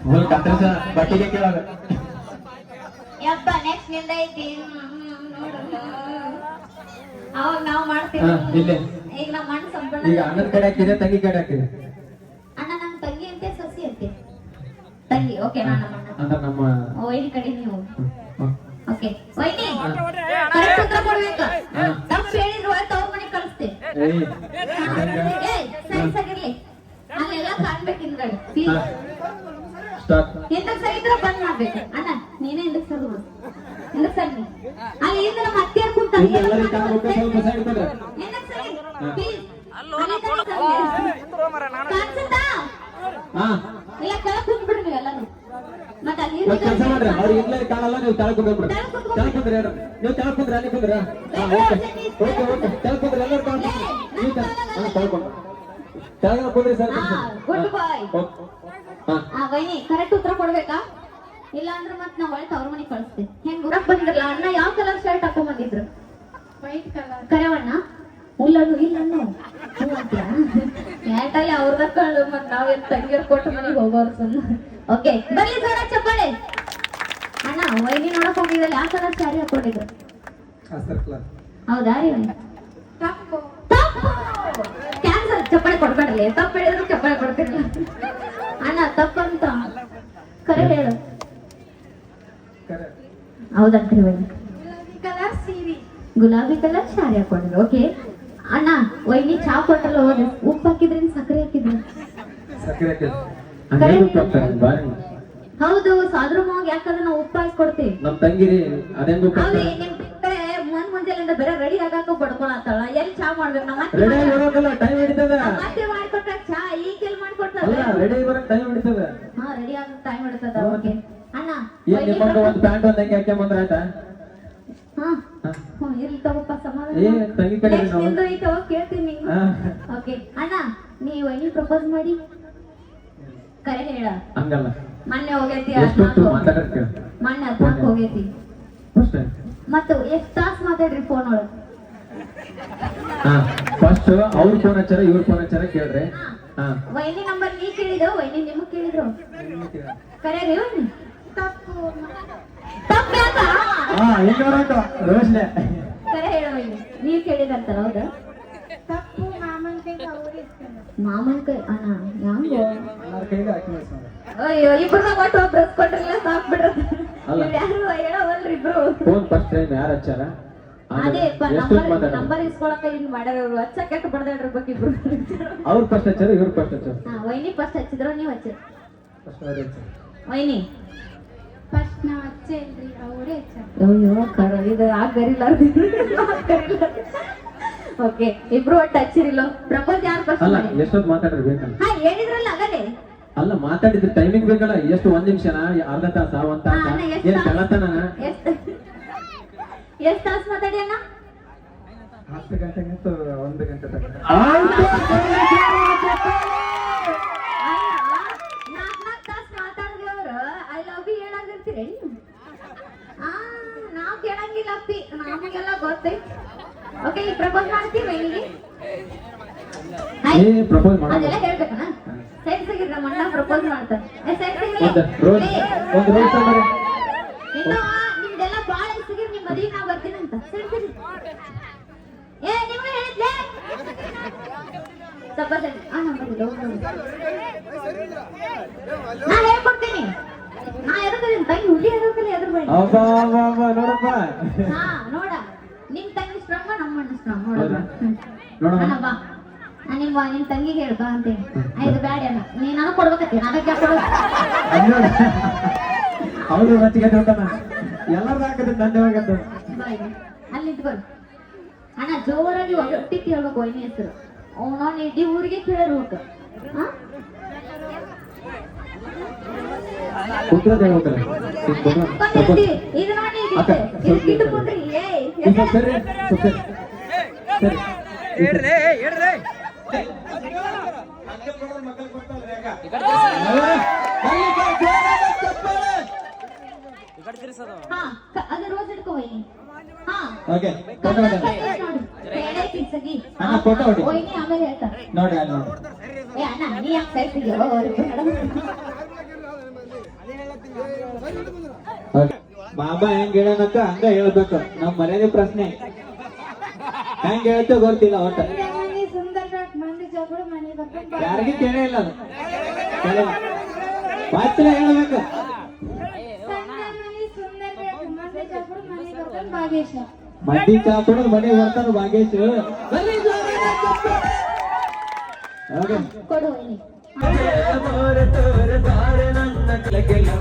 ಕತ್ತರಿಸ ಬಟ್ಟಿಗೆ ಕೇಳಾಗ ಯಪ್ಪ ನೆಕ್ಸ್ಟ್ ನಿಂದ ಐತಿ ಅವಾಗ ನಾವು ಮಾಡ್ತೀವಿ ಇಲ್ಲೇ ಈಗ ನಮ್ಮ ಅಣ್ಣ ಸಂಪೂರ್ಣ ಈಗ ಅಣ್ಣನ ಕಡೆ ಹಾಕಿದೆ ತಂಗಿ ಕಡೆ ಹಾಕಿದೆ ಅಣ್ಣ ನಮ್ಮ ತಂಗಿ ಅಂತೆ ಸಸಿ ಅಂತೆ ತಂಗಿ ಓಕೆ ನಾನು ನಮ್ಮ ಅಣ್ಣ ಅಂತ ನಮ್ಮ ವೈನಿ ಕಡೆ ನೀವು ಓಕೆ ವೈನಿ ಕರೆಕ್ಟ್ ಉತ್ತರ ಕೊಡ್ಬೇಕು ತಪ್ಪು ಹೇಳಿದ್ರು ಆಯ್ತು ಅವ್ರ ಮನೆಗೆ ಕಳಿಸ್ತೆ ಸೈನ್ಸ್ ಆಗಿರ್ಲಿ ಅಲ್ಲೆಲ್ಲ ಕಾಣ್ಬೇಕು ಹಿಂದ್ಗಡೆ ಪ್ಲೀಸ್ ಎಂತಕ್ ಸರಿ ಇದ್ರೆ ಬಂದ್ ಮಾಡ್ಬೇಕು ಅಣ್ಣ ನೀನೇ ಎಂದಕ್ ಸರ್ ಎಂದಕ್ ಸರ್ ನೀ ಅಲ್ಲಿ ಇಂದ ನಮ್ಮ ಅತ್ತಿಯರ್ ಕೂತಾರ ಎಂದಕ್ ಸರಿ ಪ್ಲೀಸ್ ಕಾಣಿಸುತ್ತಾ ಇಲ್ಲ ಕೆಳಗ್ ಕೂತ್ಬಿಡ್ರಿ ನೀವು ಎಲ್ಲರೂ ಮತ್ತೆ ಅಲ್ಲಿ ಕೆಲಸ ಮಾಡ್ರಿ ಅವ್ರು ಇಲ್ಲೇ ಕಾಣಲ್ಲ ನೀವು ತೆಳಗ್ ಕುಂದ್ರಿ ನೀವು ತೆಳಗ್ ಕುಂದ್ರಿ ಅಲ್ಲಿ ಕುಂದ್ರ ಓಕೆ ಓಕೆ ತೆಳಗ್ ಕುಂದ್ರಿ ಎಲ್ಲರೂ ತೆಳಗ್ ಕುಂದ್ರಿ ಸರ್ ಗುಡ್ ಬಾಯ್ ವೈನಿ ಕರೆಕ್ಟ್ ಉತ್ತರ ಕೊಡ್ಬೇಕಾ ಇಲ್ಲ ಅಂದ್ರೆ ಮತ್ ನಾವ್ ಒಳ್ಳೆ ಅವ್ರ ಮನೆಗೆ ಕಳಿಸ್ತೀವಿ ಹೆಂಗ್ ಊರಕ್ ಬಂದಿರಲ್ಲ ಅಣ್ಣ ಯಾವ ಕಲರ್ ಶರ್ಟ್ ಹಾಕೊಂಡ್ ಬಂದಿದ್ರು ವೈಟ್ ಕಲರ್ ಕರೆವಣ್ಣ ಉಲ್ಲಣ್ಣು ಇಲ್ಲಣ್ಣು ಯಾಟಲ್ಲಿ ಅವ್ರದ ಕಳ್ಳು ಮತ್ ನಾವ್ ಏನ್ ತಂಗಿಯರ್ ಕೊಟ್ಟು ಮನೆಗೆ ಹೋಗೋರು ಸುಮ್ಮನೆ ಓಕೆ ಬರ್ಲಿ ಸರ ಚಪ್ಪಾಳೆ ಅಣ್ಣ ವೈನಿ ನೋಡಕ್ ಹೋಗಿದ್ದಲ್ಲಿ ಯಾವ ಕಲರ್ ಸ್ಯಾರಿ ಹಾಕೊಂಡಿದ್ರು ಹೌದಾ ರೀ ತಪ್ಪು ಕ್ಯಾನ್ಸಲ್ ಚಪ್ಪಾಳೆ ಕೊಡ್ಬೇಡಲಿ ತಪ್ಪು ಹೇಳಿದ್ರು ಚಪ್ಪಾಳೆ ಕೊಡ್ತಿರಲ್ಲ ಅಣ್ಣ ತಪ್ಪಂತ ಕರೆ ಹೇಳು ಹೌದಂತ್ರಿ ವೈನಿ ಗುಲಾಬಿ ಕಲರ್ ಸ್ಯಾರಿ ಹಾಕೊಂಡಿದ್ರು ಓಕೆ ಅಣ್ಣ ವೈನಿ ಚಾ ಕೊಟ್ಟಲ್ಲ ಹೋದ್ರೆ ಉಪ್ಪು ಹಾಕಿದ್ರೇನ್ ಸಕ್ಕರೆ ಹಾಕಿದ್ರು ಹೌದು ಸಾದ್ರ ಮಾವಾಗ ಯಾಕಂದ್ರೆ ನಾವು ಉಪ್ಪು ಹಾಕಿ ಕೊಡ್ತೀವಿ ನಮ್ ತಂಗಿರಿ ಅದೇಂಗ್ ಅವೇ ನಿಮ್ ಕಡೆ ಮುಂಜಾನೆಯಿಂದ ಬೇರೆ ರೆಡಿ ಆಗಾಕ ಬಡ್ಕೊಳತ್ತಾಳ ಎಲ್ಲಿ ಚಾ ಮಾಡ್ಬೇಕು ನಮ್ಮ ಟೈಮ್ ಹಿಡಿತದ ಮತ್ತೆ ಮಾಡ್ಕೊಟ್ಟಾಗ ಚಾ ಈಗ ಎಲ್ಲಿ ಮಾಡ್ಕೊಡ್ತಾರ ರೆಡಿ ಬರಕ್ ಟೈಮ್ ಹಿಡಿತದ ಹಾ ರೆಡಿ ಆಗ ಟೈಮ್ ಹಿಡಿತದ ಓಕೆ ಅಣ್ಣ ನಿಮ್ಮಂಗ ಒಂದ್ ಪ್ಯಾಂಟ್ ಒಂದ್ ಹೆಂಗೆ ಹಾಕ್ಯ ಬಂದ್ರ ಆಯ್ತಾ ಹಾ ಇರ್ಲಿ ತಗೋಪ್ಪ ಸಮಾಧಾನ ತಂಗಿ ಕಡೆ ನಿಂದು ಐತೆ ಹೋಗಿ ಕೇಳ್ತೀನಿ ಓಕೆ ಅಣ್ಣ ನೀ ವೈನಿ ಪ್ರಪೋಸ್ ಮಾಡಿ ಕರೆ ಹೇಳ ಹಂಗಲ್ಲ ಮೊನ್ನೆ ಹೋಗೈತಿ ಮೊನ್ನೆ 14 ಹೋಗೈತಿ ಮತ್ತು ಎಷ್ಟ್ ತಾಸ್ ಮಾತಾಡ್ರಿ ಫೋನ್ ಒಳಗ ಫಸ್ಟ್ ಅವ್ರ ಫೋನ್ ಹಚ್ಚಾರ ಇವ್ರ ಫೋನ್ ಹಚ್ಚಾರ ಕೇಳ್ರಿ ವೈನಿ ನಂಬರ್ ನೀ ಕೇಳಿದ್ರು ವೈನಿ ನಿಮಗ್ ಕೇಳಿದ್ರು ಕರೆ ರೀ ವೈನಿ ತಪ್ಪು ರೋಶ್ನೆ ಕರೆ ಹೇಳ ವೈನಿ ನೀವ್ ಕೇಳಿದಂತಲ್ಲ ಹೌದಾ ತಪ್ಪು ಮಾಮನ್ ಕೈ ಅಣ್ಣ ಹ್ಯಾಂಗೋ ಅಯ್ಯೋ ಇಬ್ರದಾಗ ಒಟ್ಟು ಬ್ರಸ್ ಕೊಟ್ರಲ್ಲ ಸಾಕ್ ಬಿಡ್ರ ಯಾರು ಹೇಳವಲ್ರಿ ಇಬ್ರು ಫೋನ್ ಫಸ್ಟ್ ಟೈಮ್ ಯಾರು ಹಚ್ಚಾರ ಅದೇ ನಂಬರ್ ಇಸ್ಕೊಳಕ ಇನ್ ಮಾಡ್ಯಾರ ಅವ್ರು ಹಚ್ಚ ಕೆಟ್ಟ ಬಡ್ದಾಡ್ರ ಬಗ್ಗೆ ಇಬ್ರು ಅವ್ರು ಫಸ್ಟ್ ಹಚ್ಚಾರ ಇವ್ರು ಫಸ್ಟ್ ಹಚ್ಚಾರ ವೈನಿ ಫಸ್ಟ್ ಹಚ್ಚಿದ್ರು ನೀವ್ ಹಚ್ಚಿರ ವೈನಿ ಫಸ್ಟ್ ನಾವ್ ಹಚ್ಚೇ ಇಲ್ರಿ ಅವರೇ ಹಚ್ಚಾರ ಅಯ್ಯೋ ಕರ ಇದು ಆಗರಿಲ್ಲ ಓಕೆ ಇಬ್ರು ಒಟ್ಟು ಹಚ್ಚಿರಿಲ್ಲ ಪ್ರಪೋಸ್ ಯಾರು ಫಸ್ಟ್ ಅಲ್ಲ ಎಷ್ಟೊತ್ತು ಮಾತಾಡ್ರಿ ಬೇಕಲ್ಲ ಹಾ ಹೇಳಿದ್ರಲ್ಲ ಆಗಲೇ ಅಲ್ಲ ಮಾತಾಡಿದ್ರೆ ಟೈಮಿಂಗ್ ಬೇಕಲ್ಲ ಎಷ್ಟು ಒಂದ್ ನಿಮಿಷನ ಅರ್ಧ ತಾಸ ಒಂದ್ ತಾಸ ಏನ್ ಕಳತನ ಎಷ್ಟ್ ತಾಸ್ ಮಾತಾಡಿ ಅಣ್ಣ 10 ಗಂಟೆಗಿಂತ 1 ಗಂಟೆ ತನಕ 4 ತಾಸ್ ಮಾತಾಡಿದ್ರಿ ಅವ್ರು ಐ ಲವ್ ಯು ಹೇಳಾಗಿರ್ತೀರಿ ನಾವ್ ಕೇಳಂಗಿಲ್ಲ ಅಪ್ಪಿ ನಮಗೆಲ್ಲ ಗೊತ್ತೈತಿ ಓಕೆ ಈಗ ಪ್ರಪೋಸ್ ಮಾಡ್ತೀವಿ ವೈನಿಗೆ ಪ್ರಪೋಸ್ ಮಾಡ ಅದೆಲ್ಲ ಹೇಳ್ಬೇಕಣ್ಣ ಸೈಡ್ ಸಿಗಿರ್ ನಮ್ಮ ಅಣ್ಣ ಪ್ರಪೋಸ್ ಮಾಡ್ತಾರೆ ಸೈಡ್ ಸಿಗಿರ್ಲಿ ಇನ್ನು ನಿಮ್ದೆಲ್ಲ ಬಾಳ ಸಿಗಿರ್ ನಿಮ್ ಮದ್ವಿ ನಾವ್ ಬರ್ತೀನಂತ ಸೈಡ್ ಸಿಗಿ ಏ ನಿಮ್ಗೆ ಹೇಳಿದ್ಲೆ ಸ್ವಲ್ಪ ಸರಿ ನಾ ಹೇಳ್ಕೊಡ್ತೀನಿ ನಾ ಎದರ್ತೀನಿ ತಂಗಿ ಹುಲಿ ಎದರ್ತೀನಿ ಎದ್ರ ಬೇಡ ನೋಡಪ್ಪ ಹಾ ನೋಡ ನಿಮ್ ತಂಗಿ ಸ್ಟ್ರಾಂಗ್ ನಮ್ಮ ಅಣ್ಣ ಸ್ಟ್ರಾಂಗ್ ನೋಡ ಬಾ ನಿಮ್ ತಂಗಿಗೆ ಹೇಳ್ಬಾ ಅಂತೇಳಿ ಇದು ಬ್ಯಾಡ ಅಣ್ಣ ನೀ ನನಗ್ ಕೊಡ್ಬೇಕತ್ತಿ ಅದಕ್ಕೆ ಹೌದು ರಚಿಗೆ ಎಲ್ಲರೂ ಹಾಕಿದ್ರೆ ತಂದೆ ಹೋಗದ್ದು ಅಲ್ಲಿ ನಿಂತ್ಕೊಳ್ ಅಣ್ಣ ಜೋರಾಗಿ ಒಟ್ಟಿಟ್ಟು ಹೇಳ್ಬೇಕು ವೈನಿ ಹೆಸರು ಅವನು ಇಡೀ ಊರಿಗೆ ಕೇಳರು ಹೋಗ ಇದು ನೋಡಿ ಇಟ್ಕೊಂಡ್ರಿ ಅದು ರೋಸ್ ಹಿಡ್ಕೋ ವೈನಿ ವೈನಿ ಆಮೇಲೆ ಹೇಳ್ತಾರೆ ನೋಡಿ ಏ ಅಣ್ಣ ನೀ ಯಾಕೆ ಸೈಡ್ Okay. ಬಾಬಾ ಹೆಂಗ್ ಹೇಳನಕ್ಕ ಹಂಗ ಹೇಳ್ಬೇಕು ನಮ್ ಮರ್ಯಾದೆ ಪ್ರಶ್ನೆ ಹೆಂಗ್ ಹೇಳ್ತೇವೆ ಗೊತ್ತಿಲ್ಲ ಒಟ್ಟ ಮನೆ ಸುಂದರ ಬೇಕು ಮಂದಿ ಜಗಳ ಮನೆ ಬರ್ಬೇಕು ಯಾರಿಗೂ ಕೇಳೇ ಇಲ್ಲ ಅದು ಕೇಳಿಲ್ಲ ವಾಚ್ಲ ಹೇಳ್ಬೇಕು ಸಂಡೆ ಮನೆ ಸುಂದರ ಬೇಕು ಮಂದಿ ಜಗಳ ಮನೆ ಬರ್ಬೇಕು ಭಾಗೇಶ ಮಂದಿ ಚಾ ಕುಡಿದು ಮನೆಗೆ ಬರ್ತಾನ ಭಾಗೇಶ್ ಓಕೆ ಕೊಡು ವೈನಿ ತೋರ ತೋರ ದಾರ ನನ್ನ ಕೆಳಗೆ